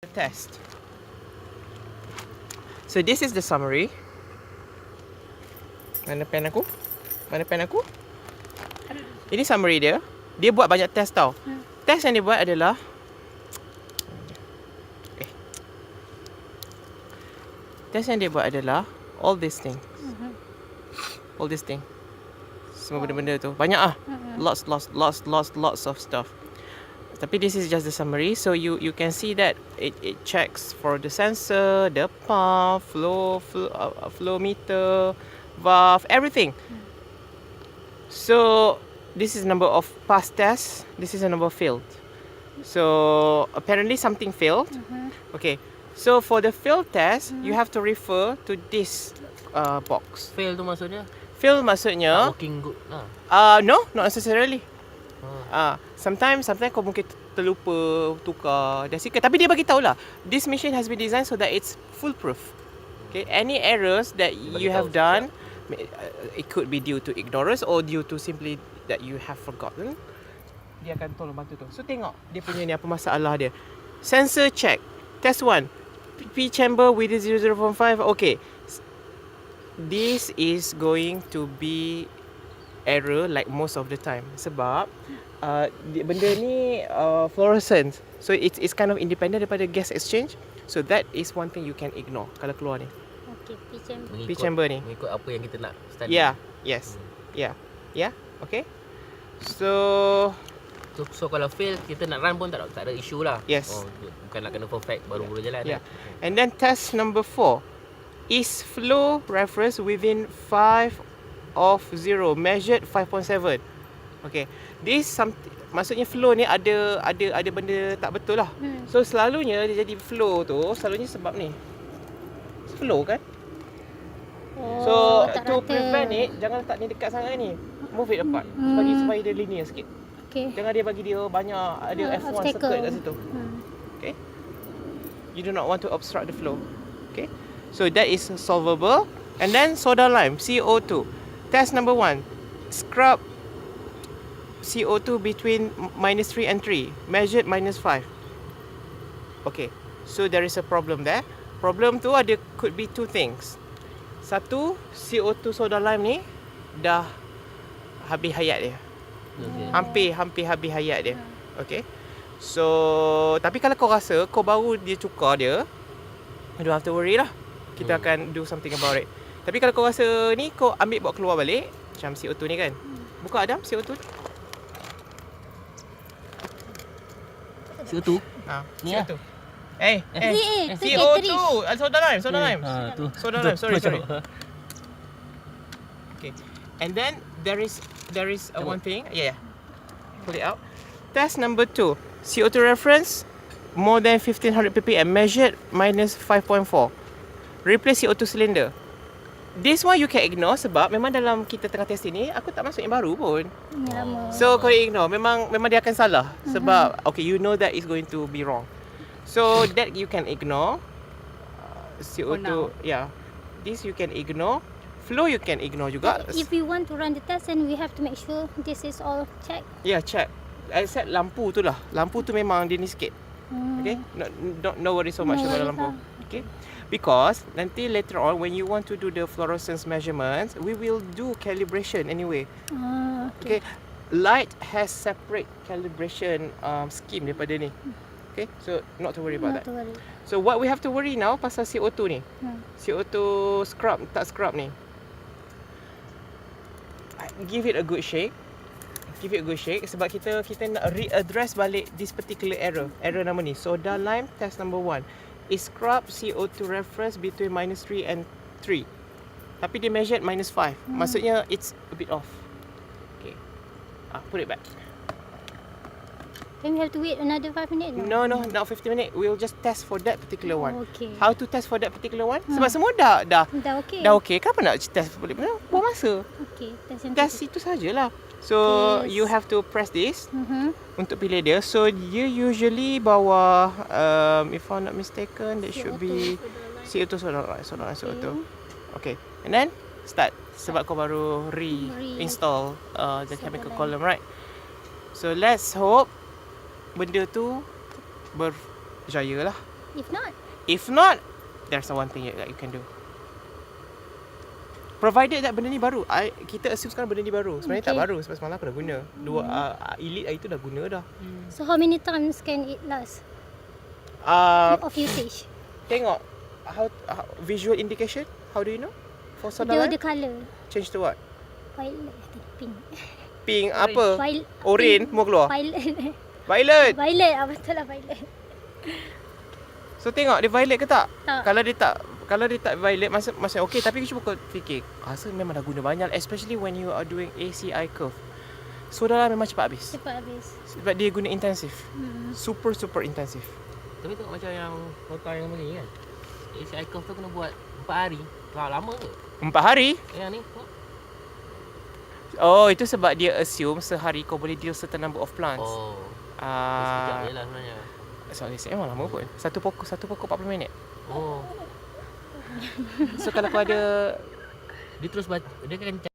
test. So this is the summary. Mana pen aku? Mana pen aku? Ini summary dia. Dia buat banyak test tau. Test yang dia buat adalah test yang dia buat adalah all this thing. All this thing. Semua benda-benda tu. Banyak ah. Lots of stuff. Tapi this is just the summary, so you can see that it checks for the sensor, the pump, flow meter, valve, everything. So this is number of past tests. This is a number of failed. So apparently something failed. Okay. So for the failed test, you have to refer to this box. Fail tu maksudnya? Fail maksudnya Working good lah. no, not necessarily. Sometimes kau mungkin terlupa tukar desiccant, tapi dia bagi tahu lah, this machine has been designed so that it's foolproof. Okay, any errors that you have done, it could be due to ignorance or due to simply that you have forgotten. Dia akan tolong bantu tu. So tengok dia punya ni apa masalah dia. Sensor check. Test 1. P chamber within 0.05. Okay. This is going to be error like most of the time sebab benda ni fluorescent, so it's kind of independent daripada gas exchange, so that is one thing you can ignore kalau keluar ni. Okay, P chamber. P chamber ni Mengikut apa yang kita nak study. Yeah, okay. So kalau fail, kita nak run pun tak ada issue lah. Yes. Bukan nak kena perfect baru boleh jalan. Yeah. And then test number 4. Is flow reference within 5 of 0, measured 5.7. Okay. This maksudnya flow ni ada benda tak betul lah. So selalunya dia jadi flow tu selalunya sebab ni. Flow kan? So to prevent it, jangan letak ni dekat sangat ni. Move it apart. Supaya dia linear sikit. Okay. Jangan dia bagi dia banyak ada F1 circle kat situ. Okay. You do not want to obstruct the flow. Okay. So that is solvable. And then soda lime, CO2. Test number 1. Scrub CO2 between -3 and 3. Measured -5. Okay. So there is a problem there. Problem tu could be two things. Satu, CO2 soda lime ni dah habis hayat dia. Hampir habis hayat dia. Okay. So tapi kalau kau rasa kau baru dia tukar dia, you don't have to worry lah. Kita akan do something about it. Tapi kalau kau rasa ni, kau ambil bawa keluar balik macam CO2 ni kan. Buka Adam CO2. CO2? Ni CO2. CO2. Soda lime. Tu. Soda lime, sorry. Okay. And then there is one thing. Yeah. Pull it out. Test number 2. CO2 reference more than 1500 ppm, measured -5.4. Replace CO2 cylinder. This one you can ignore sebab memang dalam kita tengah test ni aku tak masuk yang baru pun. So kau ignore. Memang dia akan salah sebab okay, you know that is going to be wrong. So that you can ignore. CO2, yeah. This you can ignore. Flow you can ignore juga. If we want to run the test, then we have to make sure this is all checked. Yeah, check. Except lampu tu lah. Lampu tu memang dia ni sikit. Okay? No worry so much about lampu. Okay? Because nanti later on when you want to do the fluorescence measurements, we will do calibration anyway. Okay. Light has separate calibration scheme daripada ni. Okay, so not to worry about that. So what we have to worry now pasal CO2 ni. CO2 tak scrub ni. Give it a good shake. Sebab kita nak readdress balik this particular error. Error nama ni. Soda lime test number 1. Is scrub CO2 reference between -3 and 3. Tapi dia measured -5. Maksudnya it's a bit off. Okay. Put it back. Then we have to wait another 5 minutes? No, not 50 minutes. We'll just test for that particular one. Okay. How to test for that particular one? Sebab semua dah okay. Dah okay. Kenapa nak test balik? Buang masa. Okay. Test itu sajalah. So you have to press this untuk pilih dia. So you usually bawa if I'm not mistaken, that should be CO2 soda lime. Okay. And then start sebab kau baru reinstall the chemical column, right? So let's hope benda tu berjaya lah. If not, there's the one thing that you can do. Provided that benda ni baru. Kita assume sekarang benda ni baru. Sebenarnya tak Okay. baru sebab semalam aku dah guna. Elite hari tu dah guna dah. so how many times can it last of usage? Tengok how visual indication. How do you know? For solar The lamp? colour. Change to what? Violet. Pink. Pink apa? Pink. Orange semua keluar. Violet. Violet. Violet. Betul lah violet. So tengok dia violet ke tak? Tak. Kalau dia tak violet masa okey, tapi cuba kau fikir. Rasa memang dah guna banyak, especially when you are doing ACI curve. So dah memang cepat habis. Cepat habis. Sebab dia guna intensif. Super intensif. Tapi tengok macam yang rotar yang ni kan. ACI curve tu kena buat 4 hari. Lama ke? 4 hari? Yang ni tengok. Oh, itu sebab dia assume sehari kau boleh deal certain number of plants. Oh. Sekejap je lah sebenarnya. Soalnya memang lama pun. Satu pokok 40 minit. Oh. So kalau kau ada Dia terus dia kan